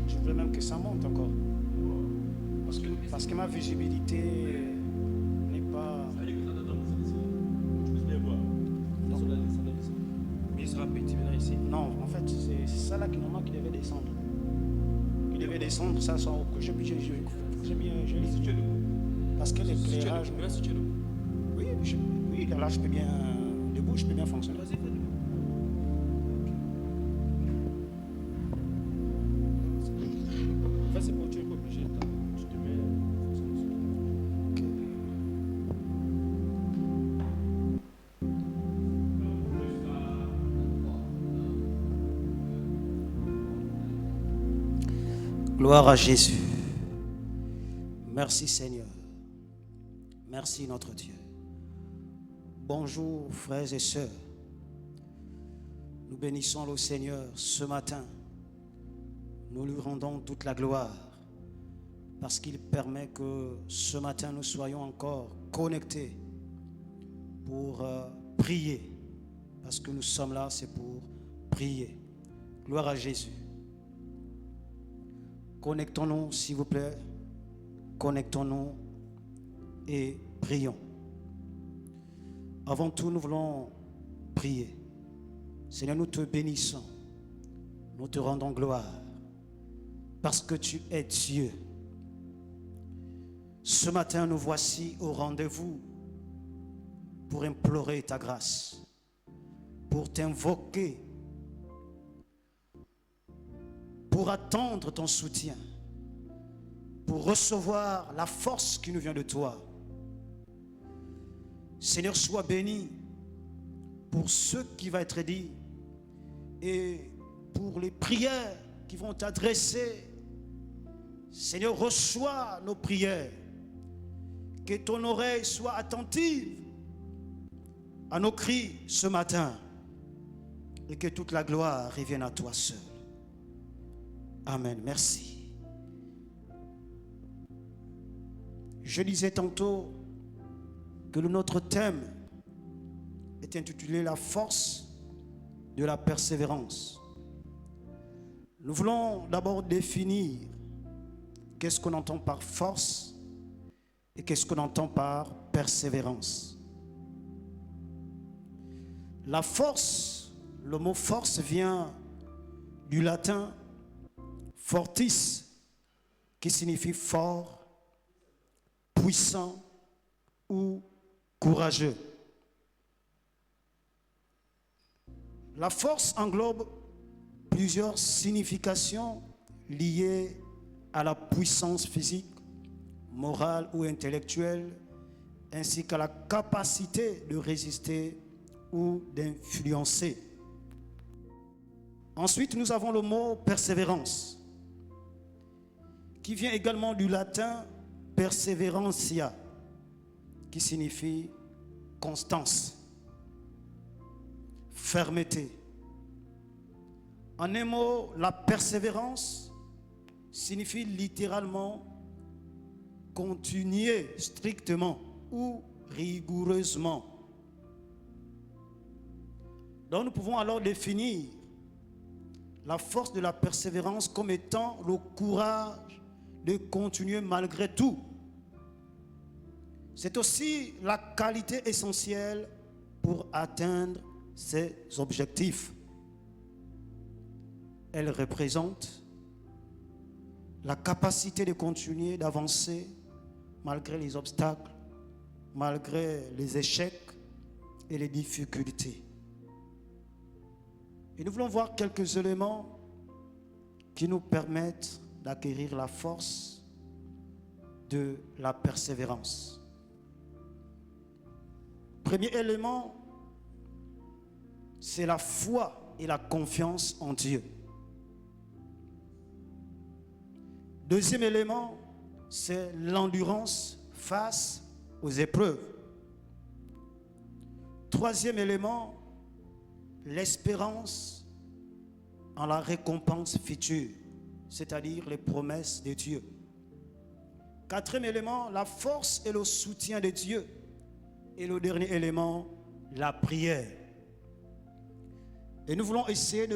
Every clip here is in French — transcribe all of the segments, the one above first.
Je voudrais même que ça monte encore. Parce que ma visibilité n'est pas... Mais il sera petit maintenant ici. Non, en fait, c'est ça là qui normalement qui devait descendre. Qui devait descendre, ça soit que je lis. Parce que l'éclairage... Mais là, si tu es debout. Oui, là je peux bien... Debout, je peux bien fonctionner. Vas-y, fais debout. En fait, c'est pour tu es pas obligé. Tu te mets... Ok. Gloire à Jésus. Merci Seigneur. Merci notre Dieu. Bonjour frères et sœurs. Nous bénissons le Seigneur ce matin. Nous lui rendons toute la gloire parce qu'il permet que ce matin nous soyons encore connectés pour prier. Parce que nous sommes là, c'est pour prier. Gloire à Jésus. Connectons-nous, s'il vous plaît. Connectons-nous et prions. Avant tout, nous voulons prier. Seigneur, nous te bénissons. Nous te rendons gloire. Parce que tu es Dieu. Ce matin, nous voici au rendez-vous pour implorer ta grâce, pour t'invoquer, pour attendre ton soutien, pour recevoir la force qui nous vient de toi. Seigneur, sois béni pour ce qui va être dit et pour les prières qui vont t'adresser. Seigneur, reçois nos prières. Que ton oreille soit attentive à nos cris ce matin et que toute la gloire revienne à toi seul. Amen. Merci. Je disais tantôt que notre thème est intitulé La force de la persévérance. Nous voulons d'abord définir qu'est-ce qu'on entend par force et qu'est-ce qu'on entend par persévérance. La force, le mot force vient du latin fortis, qui signifie fort, puissant ou courageux. La force englobe plusieurs significations liées à la puissance physique, morale ou intellectuelle, ainsi qu'à la capacité de résister ou d'influencer. Ensuite, nous avons le mot persévérance, qui vient également du latin perseverantia, qui signifie constance, fermeté. En un mot, la persévérance signifie littéralement continuer strictement ou rigoureusement. Donc nous pouvons alors définir la force de la persévérance comme étant le courage de continuer malgré tout. C'est aussi la qualité essentielle pour atteindre ses objectifs. Elle représente la capacité de continuer d'avancer malgré les obstacles, malgré les échecs et les difficultés. Et nous voulons voir quelques éléments qui nous permettent d'acquérir la force de la persévérance. Premier élément, c'est la foi et la confiance en Dieu. Deuxième élément, c'est l'endurance face aux épreuves. Troisième élément, l'espérance en la récompense future, c'est-à-dire les promesses de Dieu. Quatrième élément, la force et le soutien de Dieu. Et le dernier élément, la prière. Et nous voulons essayer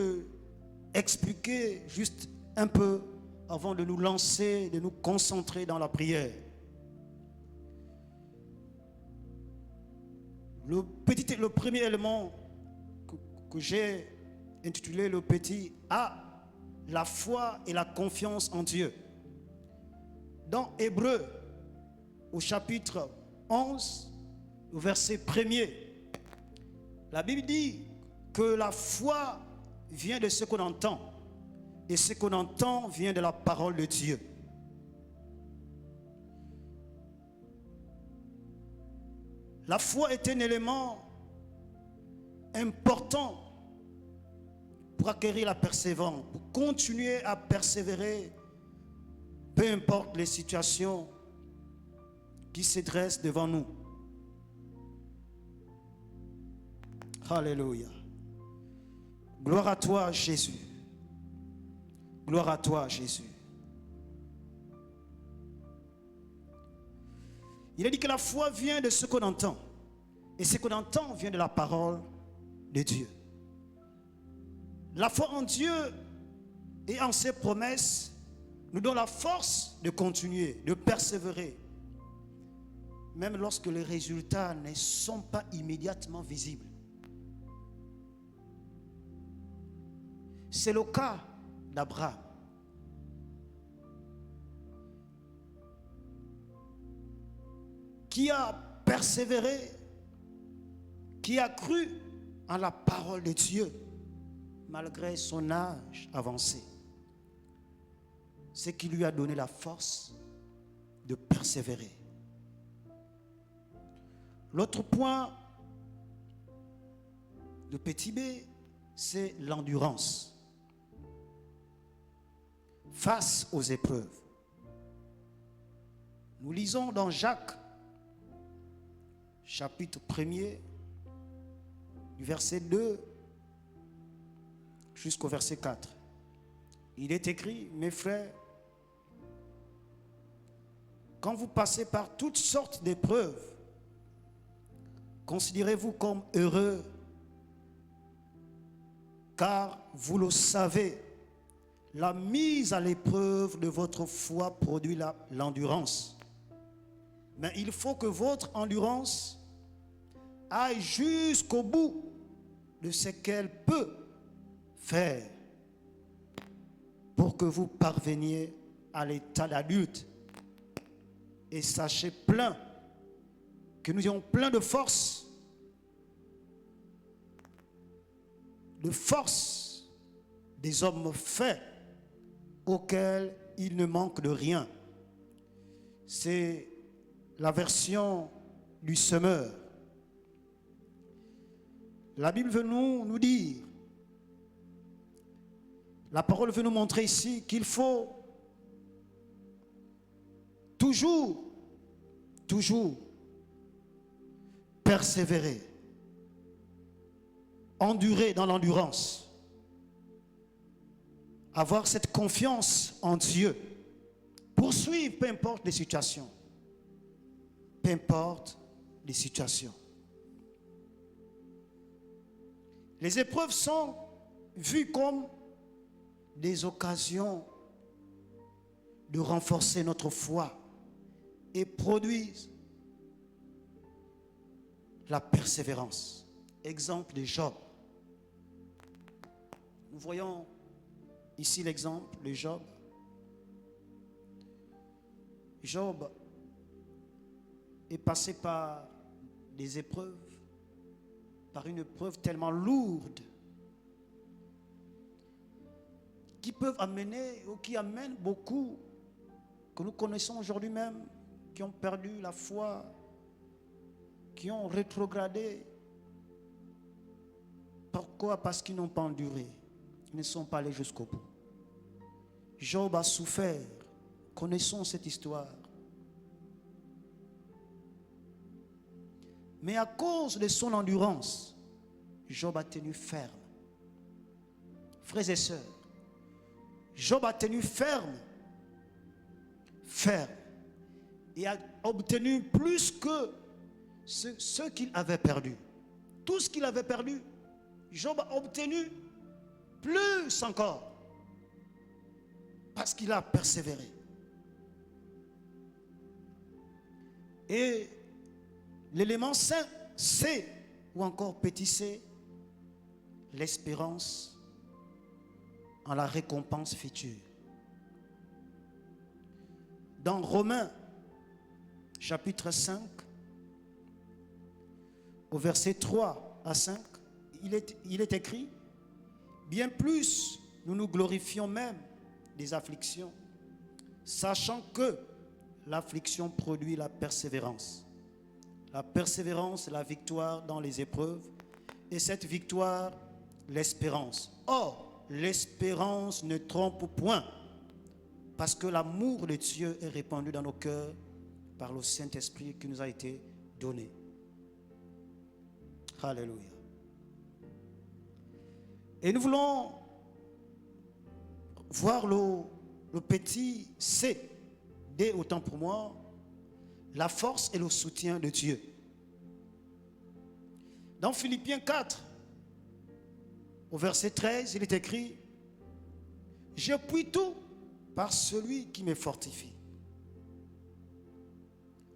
d'expliquer juste un peu avant de nous lancer, de nous concentrer dans la prière. Le premier élément que j'ai intitulé le petit A, la foi et la confiance en Dieu. Dans Hébreux, au chapitre 11, au verset 1er, la Bible dit que la foi vient de ce qu'on entend, et ce qu'on entend vient de la parole de Dieu. La foi est un élément important pour acquérir la persévérance, pour continuer à persévérer, peu importe les situations qui se dressent devant nous. Alléluia. Gloire à toi, Jésus. Gloire à toi, Jésus. Il a dit que la foi vient de ce qu'on entend. Et ce qu'on entend vient de la parole de Dieu. La foi en Dieu et en ses promesses nous donne la force de continuer, de persévérer. Même lorsque les résultats ne sont pas immédiatement visibles. C'est le cas d'Abraham. Qui a persévéré, qui a cru en la parole de Dieu, malgré son âge avancé. Ce qui lui a donné la force de persévérer. L'autre point, le petit B, c'est l'endurance face aux épreuves. Nous lisons dans Jacques, chapitre 1er, du verset 2 jusqu'au verset 4. Il est écrit, mes frères, quand vous passez par toutes sortes d'épreuves, considérez-vous comme heureux, car vous le savez, la mise à l'épreuve de votre foi produit l'endurance. Mais il faut que votre endurance aille jusqu'au bout de ce qu'elle peut faire pour que vous parveniez à l'état d'adulte. Et sachez plein que nous ayons plein de force des hommes faits auxquels il ne manque de rien. C'est la version du semeur. La Bible veut nous dire, la parole veut nous montrer ici qu'il faut toujours persévérer, endurer dans l'endurance, avoir cette confiance en Dieu, poursuivre peu importe les situations, peu importe les situations. Les épreuves sont vues comme des occasions de renforcer notre foi et produisent la persévérance. Exemple de Job. Nous voyons ici l'exemple de Job. Job est passé par des épreuves, par une épreuve tellement lourde qui peuvent amener ou qui amènent beaucoup que nous connaissons aujourd'hui même, qui ont perdu la foi, qui ont rétrogradé. Pourquoi? Parce qu'ils n'ont pas enduré. Ils ne sont pas allés jusqu'au bout. Job a souffert. Connaissons cette histoire. Mais à cause de son endurance, Job a tenu ferme. Frères et sœurs, Job a tenu ferme et a obtenu plus que ce qu'il avait perdu. Tout ce qu'il avait perdu, Job a obtenu plus encore. Parce qu'il a persévéré. Et l'élément C, ou encore petit c, l'espérance en la récompense future. Dans Romains, chapitre 5, au verset 3 à 5, il est écrit, bien plus nous nous glorifions même des afflictions, sachant que l'affliction produit la persévérance. La persévérance, la victoire dans les épreuves, et cette victoire, l'espérance. Or, l'espérance ne trompe point, parce que l'amour de Dieu est répandu dans nos cœurs par le Saint-Esprit qui nous a été donné. Alléluia. Et nous voulons voir le petit C, D autant pour moi, la force et le soutien de Dieu. Dans Philippiens 4, au verset 13, il est écrit, « Je puis tout par celui qui me fortifie. »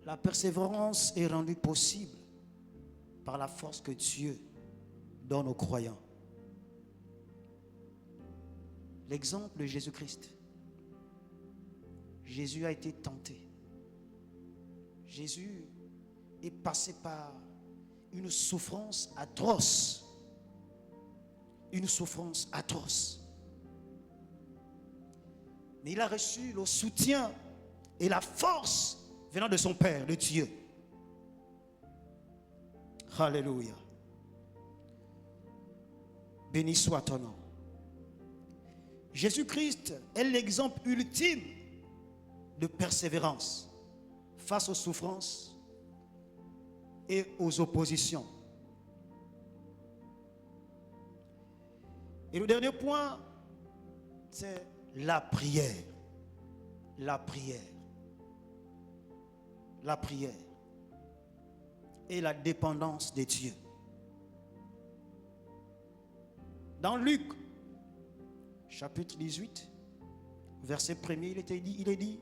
La persévérance est rendue possible par la force que Dieu donne aux croyants. L'exemple de Jésus-Christ. Jésus a été tenté. Jésus est passé par une souffrance atroce. Une souffrance atroce. Mais il a reçu le soutien et la force venant de son Père, de Dieu. Alléluia. Béni soit ton nom. Jésus-Christ est l'exemple ultime de persévérance face aux souffrances et aux oppositions. Et le dernier point, c'est la prière. La prière. La prière. Et la dépendance de Dieu. Dans Luc, chapitre 18, verset 1er, il est dit,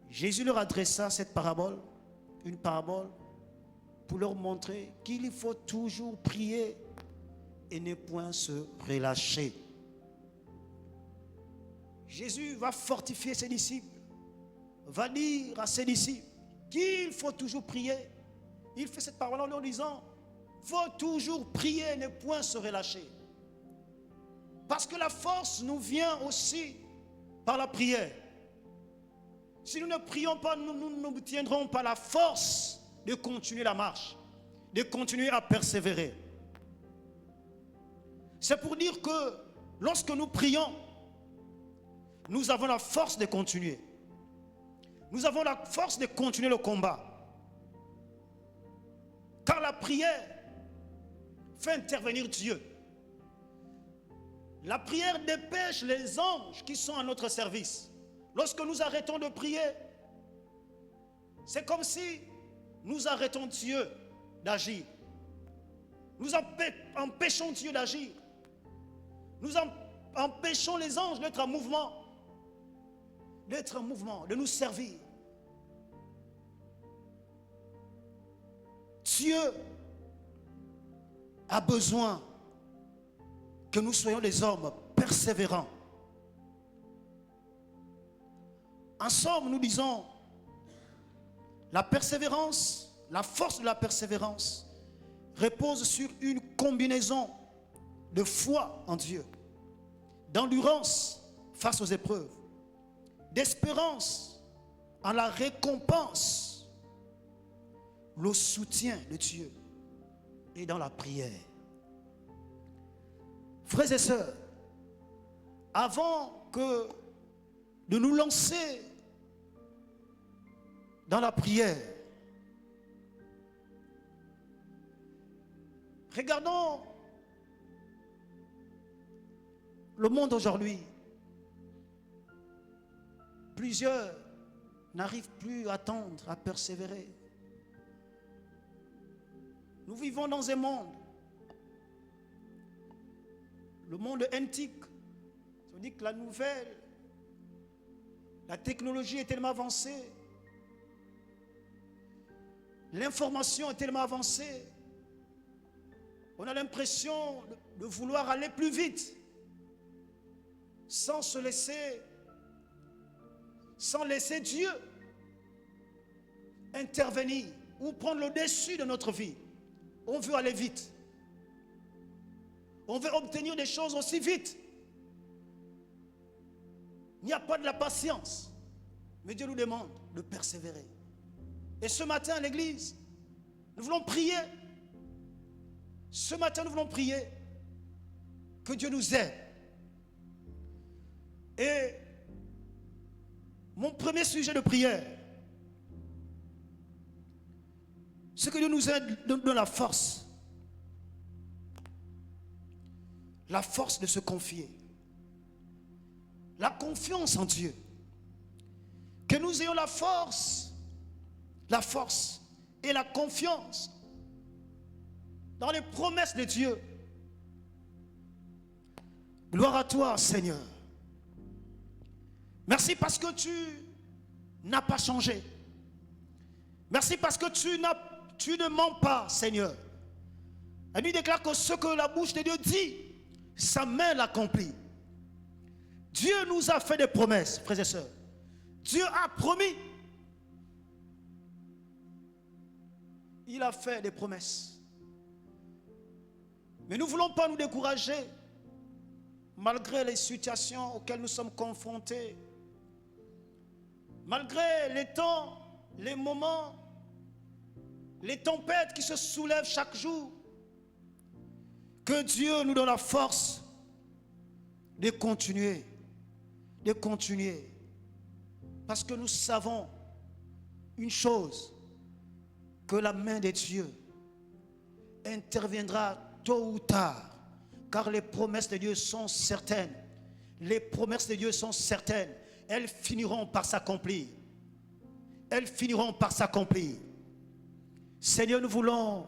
Jésus leur adressa cette parabole, une parabole, pour leur montrer qu'il faut toujours prier et ne point se relâcher. Jésus va fortifier ses disciples, va dire à ses disciples qu'il faut toujours prier. Il fait cette parole en leur disant, il faut toujours prier et ne point se relâcher. Parce que la force nous vient aussi par la prière. Si nous ne prions pas, nous n'obtiendrons pas la force de continuer la marche, de continuer à persévérer. C'est pour dire que lorsque nous prions, nous avons la force de continuer. Nous avons la force de continuer le combat. Car la prière fait intervenir Dieu. La prière dépêche les anges qui sont à notre service. Lorsque nous arrêtons de prier, c'est comme si nous arrêtons Dieu d'agir. Nous empêchons Dieu d'agir. Nous empêchons les anges d'être en mouvement. D'être en mouvement, de nous servir. Dieu a besoin que nous soyons des hommes persévérants. En somme, nous disons, la persévérance, la force de la persévérance repose sur une combinaison de foi en Dieu, d'endurance face aux épreuves, d'espérance en la récompense, le soutien de Dieu et dans la prière. Frères et sœurs, avant que de nous lancer dans la prière, regardons le monde aujourd'hui. Plusieurs n'arrivent plus à attendre, à persévérer. Nous vivons dans un monde, le monde antique, On dit que la technologie est tellement avancée. L'information est tellement avancée. On a l'impression de vouloir aller plus vite. Sans laisser Dieu intervenir ou prendre le dessus de notre vie. On veut aller vite. On veut obtenir des choses aussi vite. Il n'y a pas de la patience. Mais Dieu nous demande de persévérer. Et ce matin à l'église, nous voulons prier. Ce matin, nous voulons prier que Dieu nous aide. Et mon premier sujet de prière, c'est que Dieu nous aide de la force. La force de se confier. La confiance en Dieu. Que nous ayons la force et la confiance dans les promesses de Dieu. Gloire à toi, Seigneur. Merci parce que tu n'as pas changé. Merci parce que tu ne mens pas, Seigneur. La Bible déclare que ce que la bouche de Dieu dit, sa main l'accomplit. Dieu nous a fait des promesses, frères et sœurs. Dieu a promis. Il a fait des promesses. Mais nous ne voulons pas nous décourager malgré les situations auxquelles nous sommes confrontés. Malgré les temps, les moments, les tempêtes qui se soulèvent chaque jour. Que Dieu nous donne la force de continuer. De continuer. Parce que nous savons une chose, que la main de Dieu interviendra tôt ou tard, car les promesses de Dieu sont certaines. Les promesses de Dieu sont certaines. Elles finiront par s'accomplir. Elles finiront par s'accomplir. Seigneur, nous voulons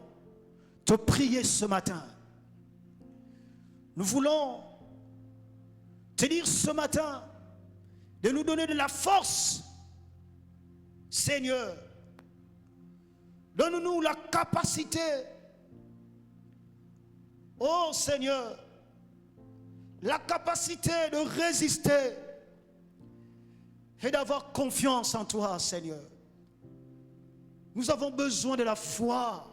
te prier ce matin. Nous voulons te dire ce matin de nous donner de la force. Seigneur, donne-nous la capacité, oh Seigneur, la capacité de résister et d'avoir confiance en toi, Seigneur. Nous avons besoin de la foi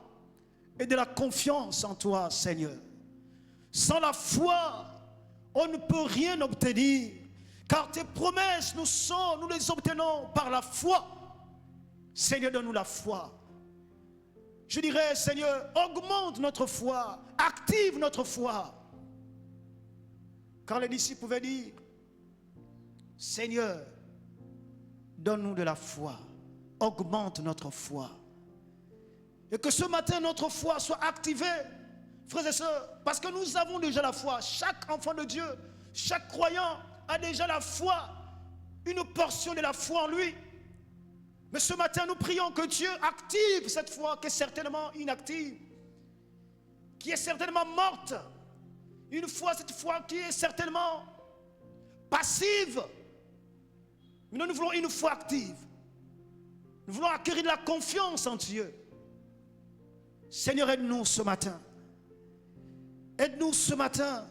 et de la confiance en toi, Seigneur. Sans la foi, on ne peut rien obtenir, car tes promesses, nous les obtenons par la foi. Seigneur, donne-nous la foi. Je dirais, Seigneur, augmente notre foi, active notre foi. Car les disciples pouvaient dire, Seigneur, donne-nous de la foi, augmente notre foi. Et que ce matin, notre foi soit activée, frères et sœurs, parce que nous avons déjà la foi. Chaque enfant de Dieu, chaque croyant a déjà la foi, une portion de la foi en lui. Mais ce matin, nous prions que Dieu active cette foi qui est certainement inactive, qui est certainement morte. Cette foi qui est certainement passive. Mais nous voulons une foi active. Nous voulons acquérir de la confiance en Dieu. Seigneur, aide-nous ce matin. Aide-nous ce matin.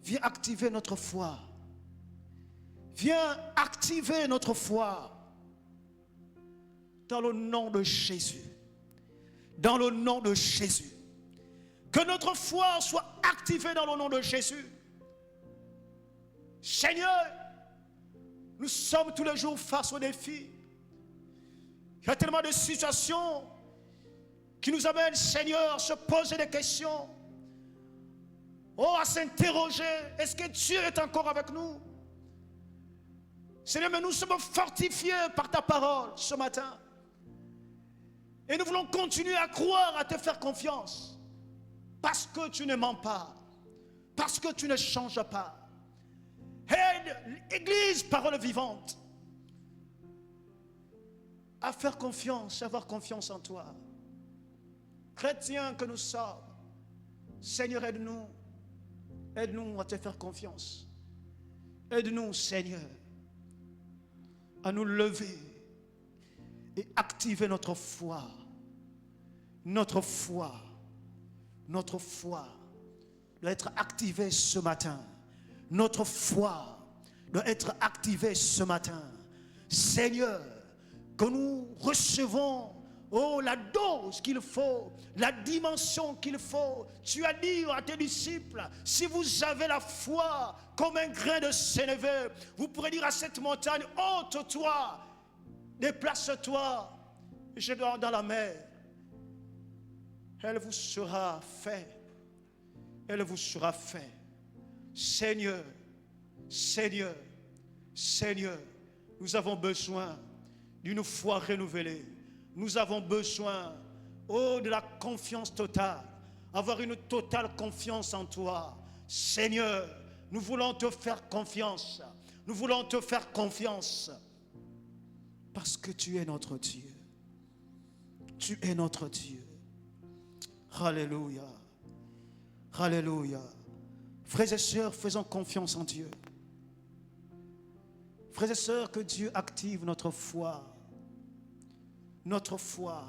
Viens activer notre foi. Viens activer notre foi. Dans le nom de Jésus. Dans le nom de Jésus. Que notre foi soit activée dans le nom de Jésus. Seigneur, nous sommes tous les jours face aux défis. Il y a tellement de situations qui nous amènent, Seigneur, à se poser des questions. Oh, à s'interroger. Est-ce que Dieu est encore avec nous? Seigneur, mais nous sommes fortifiés par ta parole ce matin. Et nous voulons continuer à croire, à te faire confiance. Parce que tu ne mens pas. Parce que tu ne changes pas. Aide l'Église, parole vivante, à faire confiance, à avoir confiance en toi. Chrétiens que nous sommes, Seigneur, aide-nous. Aide-nous à te faire confiance. Aide-nous, Seigneur, à nous lever et activer notre foi. Notre foi doit être activée ce matin. Notre foi doit être activée ce matin. Seigneur, que nous recevons la dose qu'il faut, la dimension qu'il faut. Tu as dit à tes disciples, si vous avez la foi comme un grain de sénévé, vous pourrez dire à cette montagne, ôte-toi, déplace-toi, jette-toi dans la mer. Elle vous sera faite. Elle vous sera faite. Seigneur, Seigneur, Seigneur, nous avons besoin d'une foi renouvelée. Nous avons besoin, de la confiance totale. Avoir une totale confiance en toi. Seigneur, nous voulons te faire confiance. Nous voulons te faire confiance. Parce que tu es notre Dieu. Tu es notre Dieu. Alléluia. Alléluia. Frères et sœurs, faisons confiance en Dieu. Frères et sœurs, que Dieu active notre foi. Notre foi.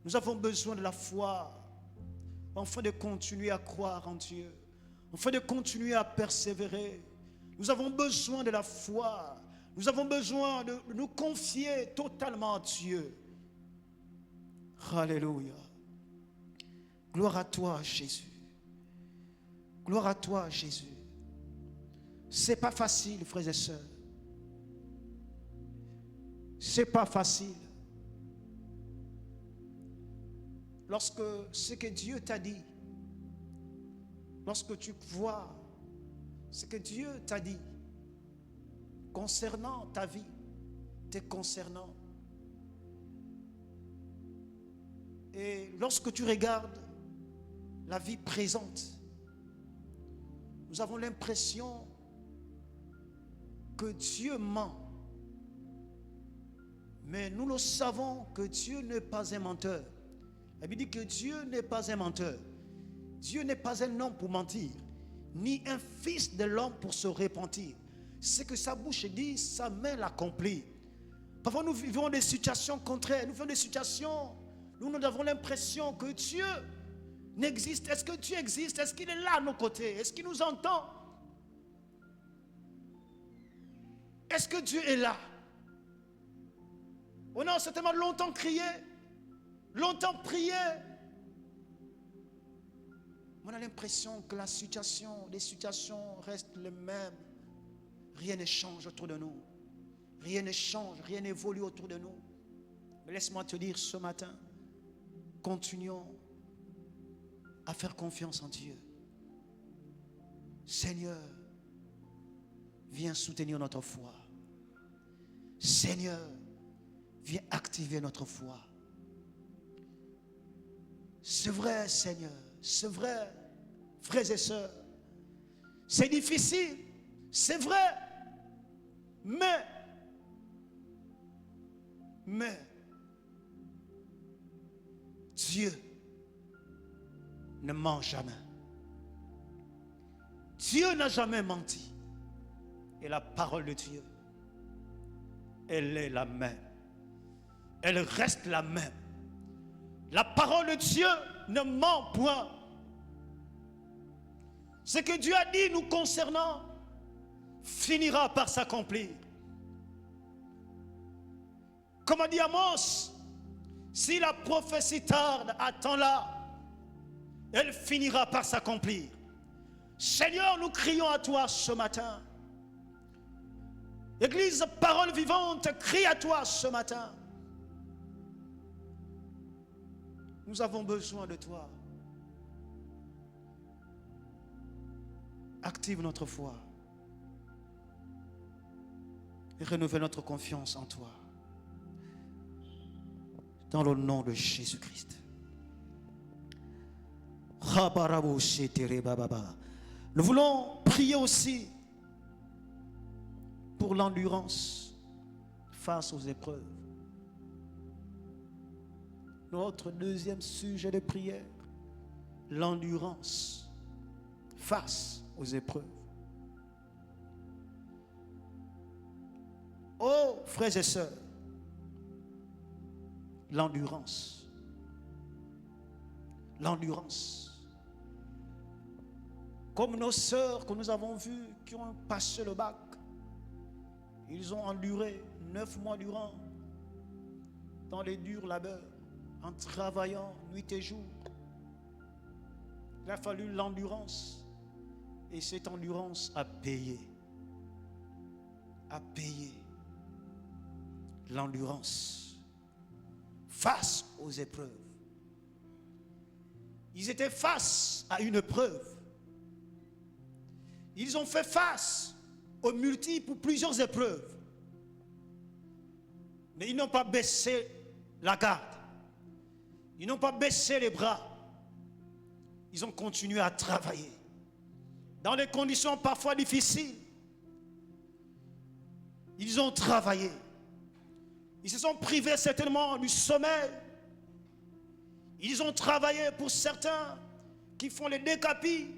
Nous avons besoin de la foi afin de continuer à croire en Dieu, afin de continuer à persévérer. Nous avons besoin de la foi. Nous avons besoin de nous confier totalement à Dieu. Alléluia. Gloire à toi, Jésus. Gloire à toi, Jésus. C'est pas facile, frères et sœurs. C'est pas facile. Lorsque ce que Dieu t'a dit, lorsque tu vois ce que Dieu t'a dit concernant ta vie, te concernant, et lorsque tu regardes la vie présente, nous avons l'impression que Dieu ment. Mais nous le savons que Dieu n'est pas un menteur. La Bible dit que Dieu n'est pas un menteur. Dieu n'est pas un homme pour mentir, ni un fils de l'homme pour se repentir. Ce que sa bouche dit, sa main l'accomplit. Parfois nous vivons des situations contraires. Nous vivons des situations où nous avons l'impression que Dieu n'existe. Est-ce que Dieu existe? Est-ce qu'il est là à nos côtés? Est-ce qu'il nous entend? Est-ce que Dieu est là? On a certainement longtemps crié, longtemps prié. On a l'impression que les situations restent les mêmes. Rien ne change autour de nous. Rien ne change, rien n'évolue autour de nous. Mais laisse-moi te dire ce matin, continuons à faire confiance en Dieu. Seigneur, viens soutenir notre foi. Seigneur, viens activer notre foi. C'est vrai, Seigneur, c'est vrai, frères et sœurs. C'est difficile, c'est vrai, mais Dieu ne ment jamais. Dieu n'a jamais menti. Et la parole de Dieu, elle est la même. Elle reste la même. La parole de Dieu ne ment point. Ce que Dieu a dit nous concernant finira par s'accomplir. Comme a dit Amos, si la prophétie tarde, attends-la, elle finira par s'accomplir. Seigneur, nous crions à toi ce matin. Église, parole vivante, crie à toi ce matin. Nous avons besoin de toi. Active notre foi et renouvelle notre confiance en toi. Dans le nom de Jésus-Christ. Nous voulons prier aussi pour l'endurance face aux épreuves. Notre deuxième sujet de prière, l'endurance face aux épreuves. Oh, frères et sœurs, l'endurance. L'endurance. Comme nos sœurs que nous avons vues qui ont passé le bac, ils ont enduré 9 mois durant dans les durs labeurs, en travaillant nuit et jour. Il a fallu l'endurance. Et cette endurance a payé. A payé. L'endurance. Face aux épreuves. Ils étaient face à une épreuve. Ils ont fait face aux multiples, plusieurs épreuves. Mais ils n'ont pas baissé la garde. Ils n'ont pas baissé les bras. Ils ont continué à travailler. Dans des conditions parfois difficiles. Ils ont travaillé. Ils se sont privés certainement du sommeil. Ils ont travaillé pour certains qui font les décapis,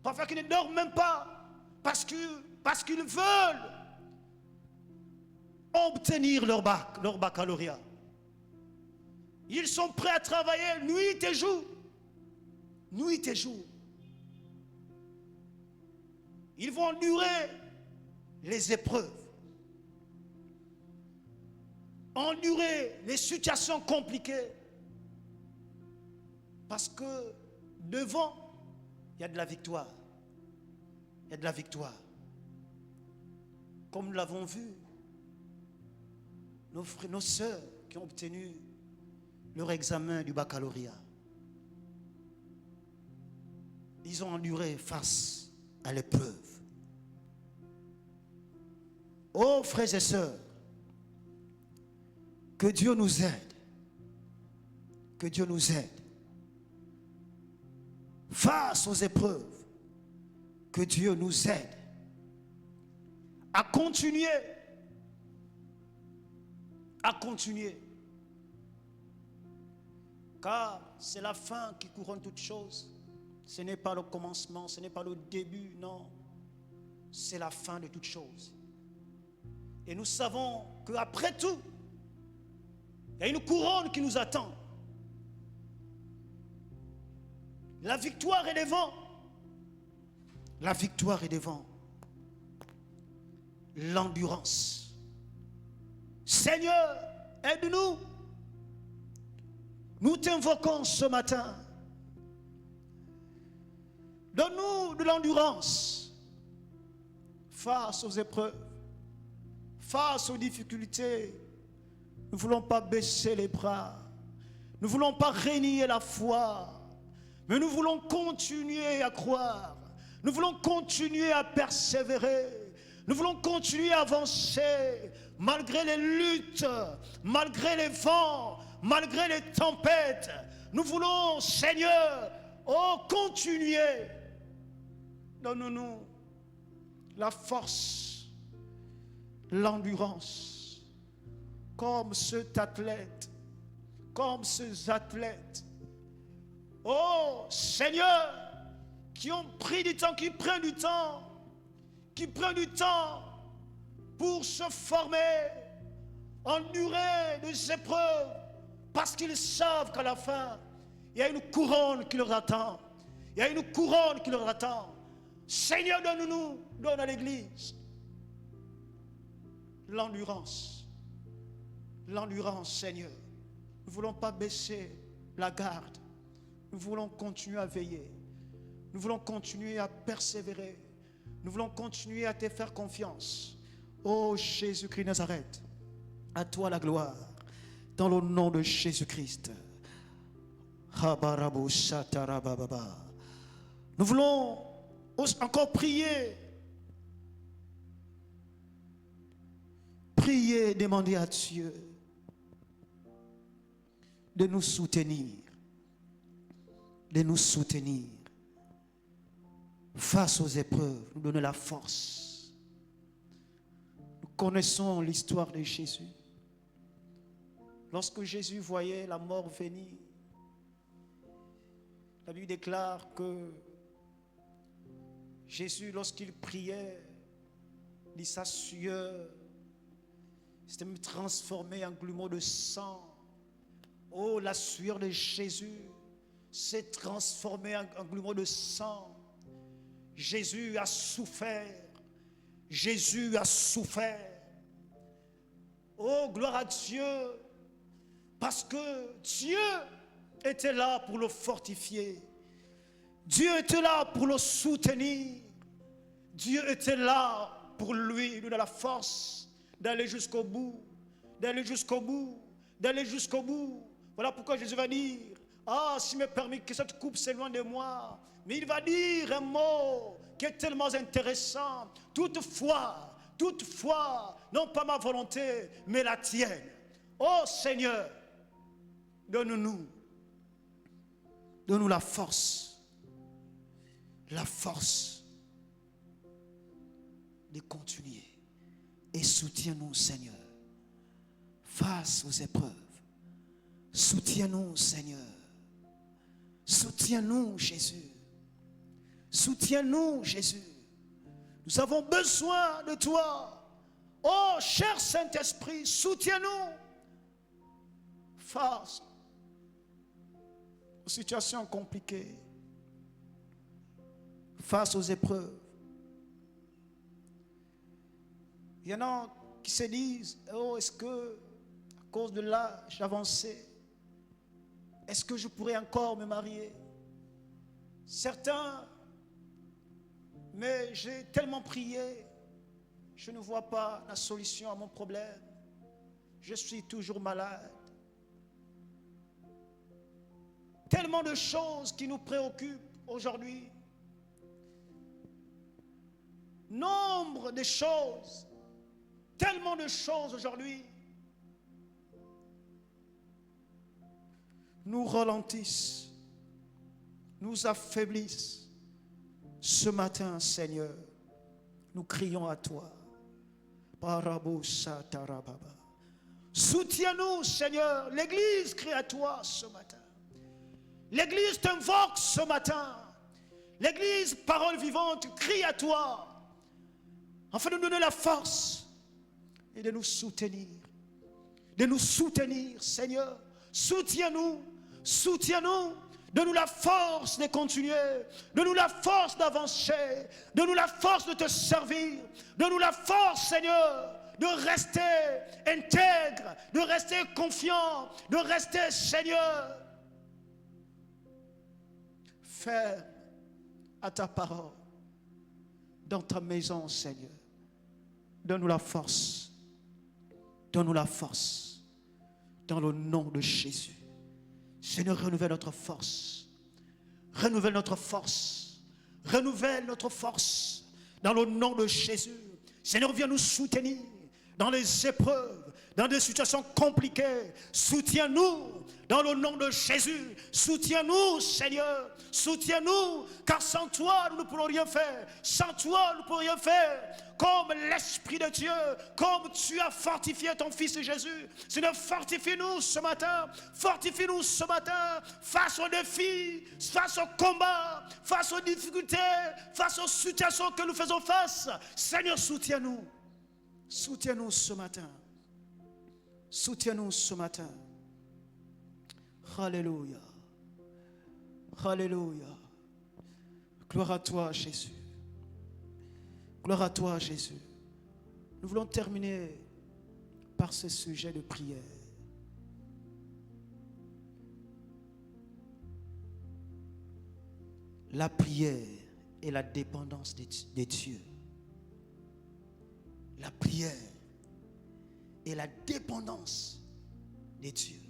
parfois qui ne dorment même pas, parce qu'ils veulent obtenir leur baccalauréat. Ils sont prêts à travailler nuit et jour. Nuit et jour. Ils vont endurer les épreuves. Endurer les situations compliquées. Parce que devant, il y a de la victoire. Il y a de la victoire. Comme nous l'avons vu, nos frères, nos sœurs qui ont obtenu leur examen du baccalauréat, ils ont enduré face à l'épreuve. Oh frères et sœurs, que Dieu nous aide. Que Dieu nous aide. Face aux épreuves, que Dieu nous aide à continuer. À continuer. Car c'est la fin qui couronne toutes choses. Ce n'est pas le commencement, ce n'est pas le début, non. C'est la fin de toutes choses. Et nous savons qu'après tout, il y a une couronne qui nous attend. La victoire est devant. La victoire est devant. L'endurance. Seigneur, aide-nous. Nous t'invoquons ce matin. Donne-nous de l'endurance face aux épreuves, face aux difficultés. Nous ne voulons pas baisser les bras. Nous ne voulons pas renier la foi. Mais nous voulons continuer à croire. Nous voulons continuer à persévérer. Nous voulons continuer à avancer malgré les luttes, malgré les vents, malgré les tempêtes. Nous voulons, Seigneur, continuer. Donne-nous la force, l'endurance, comme cet athlète, comme ces athlètes. Oh Seigneur, qui ont pris du temps, qui prennent du temps pour se former, endurer des épreuves, parce qu'ils savent qu'à la fin, il y a une couronne qui leur attend. Il y a une couronne qui leur attend. Seigneur, donne-nous, donne à l'Église l'endurance. L'endurance, Seigneur. Nous ne voulons pas baisser la garde. Nous voulons continuer à veiller. Nous voulons continuer à persévérer. Nous voulons continuer à te faire confiance. Oh Jésus-Christ Nazareth, à toi la gloire. Dans le nom de Jésus-Christ. Nous voulons encore prier. Prier, demander à Dieu de nous soutenir. De nous soutenir face aux épreuves, nous donner la force. Nous connaissons l'histoire de Jésus. Lorsque Jésus voyait la mort venir, la Bible déclare que Jésus, lorsqu'il priait, dit sa sueur C'était me transformer en grumeau de sang. Oh, la sueur de Jésus s'est transformée en grumeau de sang. Jésus a souffert. Jésus a souffert. Oh, gloire à Dieu. Parce que Dieu était là pour le fortifier. Dieu était là pour le soutenir. Dieu était là pour lui donner la force d'aller jusqu'au bout, d'aller jusqu'au bout, d'aller jusqu'au bout. Voilà pourquoi Jésus va dire, ah, s'il m'est permis que cette coupe s'éloigne de moi. Mais il va dire un mot qui est tellement intéressant. Toutefois, non pas ma volonté, mais la tienne. Oh Seigneur, donne-nous la force de continuer. Et soutiens-nous, Seigneur, face aux épreuves. Soutiens-nous, Seigneur. Soutiens-nous, Jésus. Soutiens-nous, Jésus. Nous avons besoin de toi. Oh, cher Saint-Esprit, soutiens-nous face aux situations compliquées, face aux épreuves. Il y en a qui se disent, oh, est-ce que, à cause de l'âge avancé, est-ce que je pourrais encore me marier? Certains, mais j'ai tellement prié, je ne vois pas la solution à mon problème. Je suis toujours malade. Tellement de choses qui nous préoccupent aujourd'hui. Nombre de choses. Tellement de choses aujourd'hui. Nous ralentissent. Nous affaiblissent. Ce matin, Seigneur, nous crions à toi. Soutiens-nous, Seigneur. L'Église crie à toi ce matin. L'Église t'invoque ce matin. L'Église, parole vivante, crie à toi. Afin de nous donner la force et de nous soutenir. De nous soutenir, Seigneur. Soutiens-nous. Soutiens-nous. Donne-nous la force de continuer. Donne-nous la force d'avancer. Donne-nous la force de te servir. Donne-nous la force, Seigneur, de rester intègre, de rester confiant, de rester, Seigneur, ferme à ta parole dans ta maison, Seigneur. Donne-nous la force. Donne-nous la force dans le nom de Jésus. Seigneur, renouvelle notre force. Renouvelle notre force. Renouvelle notre force dans le nom de Jésus. Seigneur, viens nous soutenir dans les épreuves, dans des situations compliquées. Soutiens-nous dans le nom de Jésus. Soutiens-nous, Seigneur. Soutiens-nous, car sans toi, nous ne pourrons rien faire. Sans toi, nous ne pourrons rien faire. Comme l'Esprit de Dieu, comme tu as fortifié ton Fils Jésus. Seigneur, fortifie-nous ce matin. Fortifie-nous ce matin face aux défis, face aux combats, face aux difficultés, face aux situations que nous faisons face. Seigneur, soutiens-nous. Soutiens-nous ce matin. Soutiens-nous ce matin. Alléluia. Alléluia. Gloire à toi, Jésus. Gloire à toi, Jésus. Nous voulons terminer par ce sujet de prière. La prière et la dépendance de Dieu. La prière et la dépendance de Dieu.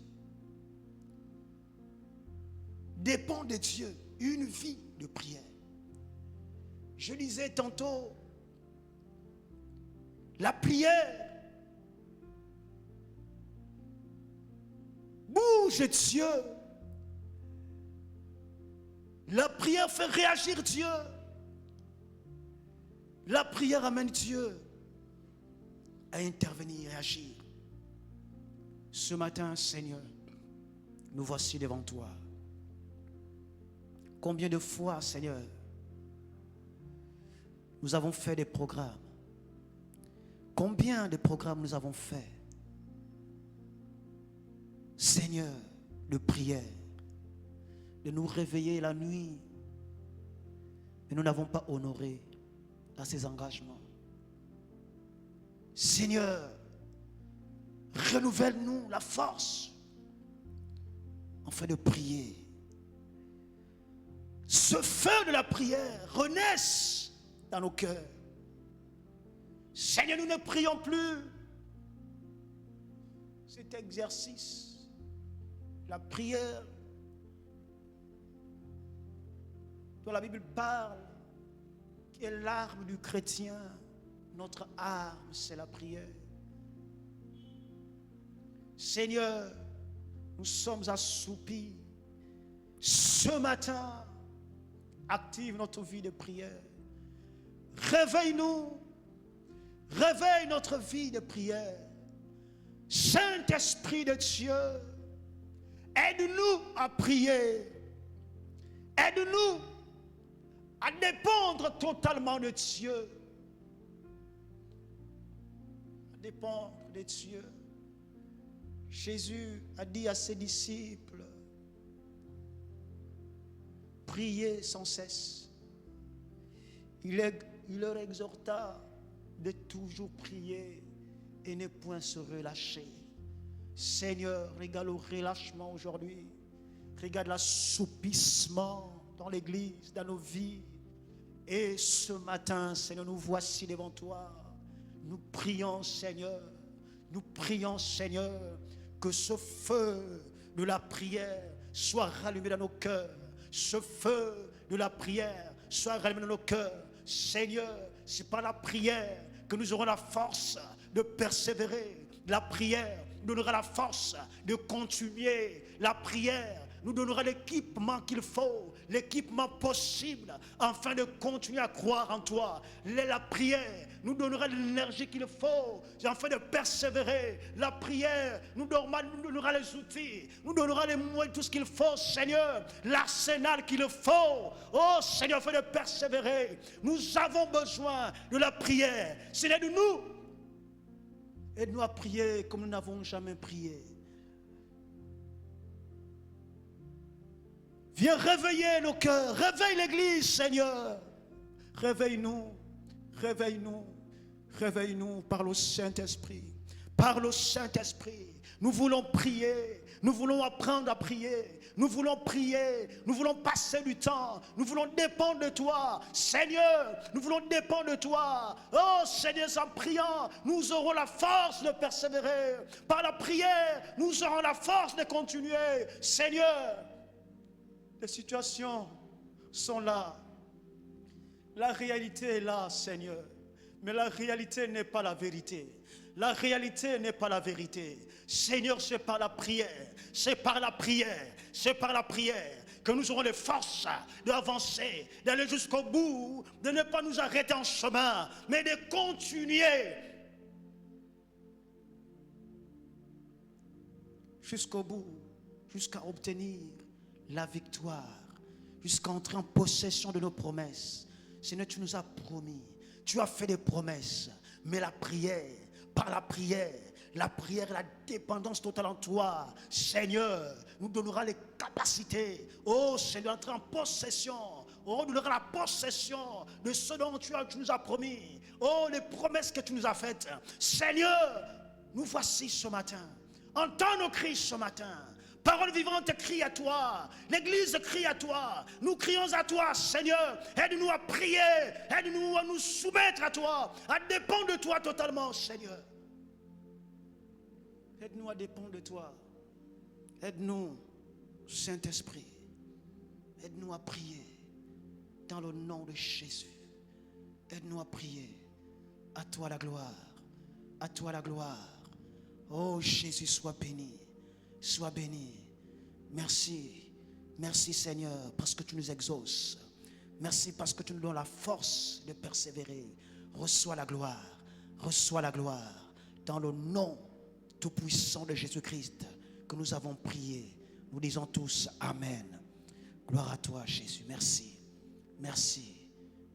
Dépend de Dieu, une vie de prière. Je disais tantôt, la prière bouge Dieu. La prière fait réagir Dieu. La prière amène Dieu à intervenir et agir. Ce matin, Seigneur, nous voici devant toi. Combien de fois, Seigneur, nous avons fait des programmes? Combien de programmes nous avons fait? Seigneur, de prière, de nous réveiller la nuit, mais nous n'avons pas honoré à ces engagements. Seigneur, renouvelle-nous la force afin de prier. Ce feu de la prière renaisse dans nos cœurs. Seigneur, nous ne prions plus cet exercice, la prière dont la Bible parle, qui est l'arme du chrétien. Notre arme, c'est la prière. Seigneur, nous sommes assoupis. Ce matin, active notre vie de prière. Réveille-nous. Réveille notre vie de prière. Saint-Esprit de Dieu, aide-nous à prier. Aide-nous à dépendre totalement de Dieu. À dépendre de Dieu. Jésus a dit à ses disciples, priez sans cesse. Il leur exhorta de toujours prier et ne point se relâcher. Seigneur, regarde le relâchement aujourd'hui. Regarde l'assoupissement dans l'église, dans nos vies. Et ce matin, Seigneur, nous voici devant toi. Nous prions, Seigneur. Nous prions, Seigneur, que ce feu de la prière soit rallumé dans nos cœurs. Ce feu de la prière soit rallumé dans nos cœurs. Seigneur, c'est par la prière que nous aurons la force de persévérer. La prière nous donnera la force de continuer. La prière nous donnera l'équipement qu'il faut, l'équipement possible, afin de continuer à croire en toi. La prière nous donnera l'énergie qu'il faut, afin de persévérer. La prière nous donnera les outils, nous donnera les moyens, tout ce qu'il faut, Seigneur, l'arsenal qu'il faut. Oh Seigneur, afin de persévérer. Nous avons besoin de la prière. Seigneur, aide-nous. Aide-nous à prier comme nous n'avons jamais prié. Viens réveiller nos cœurs. Réveille l'église, Seigneur. Réveille-nous. Réveille-nous. Réveille-nous par le Saint-Esprit. Par le Saint-Esprit. Nous voulons prier. Nous voulons apprendre à prier. Nous voulons prier. Nous voulons passer du temps. Nous voulons dépendre de toi. Seigneur, nous voulons dépendre de toi. Oh Seigneur, en priant, nous aurons la force de persévérer. Par la prière, nous aurons la force de continuer. Seigneur, les situations sont là. La réalité est là, Seigneur. Mais la réalité n'est pas la vérité. La réalité n'est pas la vérité. Seigneur, c'est par la prière. C'est par la prière. C'est par la prière que nous aurons les forces d'avancer, d'aller jusqu'au bout, de ne pas nous arrêter en chemin, mais de continuer jusqu'au bout, jusqu'à obtenir la victoire, jusqu'à entrer en possession de nos promesses. Seigneur, tu nous as promis, tu as fait des promesses, mais la prière, par la prière, la dépendance totale en toi, Seigneur, nous donnera les capacités. Oh Seigneur, entrer en possession. Oh, nous donnera la possession de ce dont tu nous as promis. Oh, les promesses que tu nous as faites. Seigneur, nous voici ce matin. Entends nos cris ce matin. Parole vivante crie à toi. L'église crie à toi. Nous crions à toi, Seigneur. Aide-nous à prier. Aide-nous à nous soumettre à toi. À dépendre de toi totalement, Seigneur. Aide-nous à dépendre de toi. Aide-nous, Saint-Esprit. Aide-nous à prier dans le nom de Jésus. Aide-nous à prier. À toi la gloire. À toi la gloire. Oh Jésus, sois béni. Sois béni. Merci. Merci Seigneur parce que tu nous exauces. Merci parce que tu nous donnes la force de persévérer. Reçois la gloire. Reçois la gloire. Dans le nom tout-puissant de Jésus-Christ que nous avons prié. Nous disons tous Amen. Gloire à toi Jésus. Merci. Merci.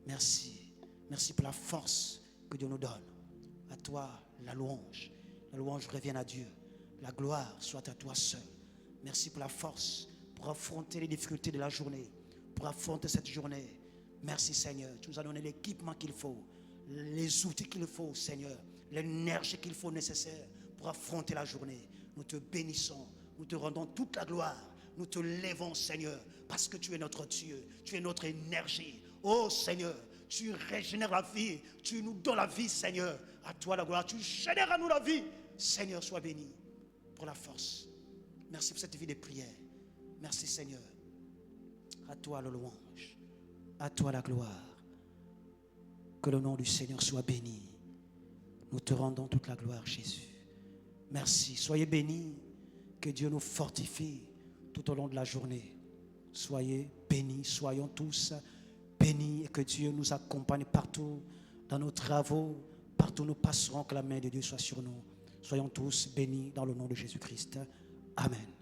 Merci. Merci pour la force que Dieu nous donne. À toi la louange. La louange revienne à Dieu. La gloire soit à toi seul. Merci pour la force, pour affronter les difficultés de la journée, pour affronter cette journée. Merci Seigneur, tu nous as donné l'équipement qu'il faut, les outils qu'il faut Seigneur, l'énergie qu'il faut nécessaire pour affronter la journée. Nous te bénissons, nous te rendons toute la gloire, nous te lèvons Seigneur, parce que tu es notre Dieu, tu es notre énergie. Oh Seigneur, tu régénères la vie, tu nous donnes la vie Seigneur. À toi la gloire, tu génères à nous la vie. Seigneur, sois béni pour la force. Merci pour cette vie de prière. Merci Seigneur. À toi le louange, à toi la gloire. Que le nom du Seigneur soit béni. Nous te rendons toute la gloire Jésus. Merci, soyez bénis. Que Dieu nous fortifie tout au long de la journée. Soyez bénis, soyons tous bénis et que Dieu nous accompagne partout dans nos travaux, partout où nous passerons, que la main de Dieu soit sur nous. Soyons tous bénis dans le nom de Jésus-Christ. Amen.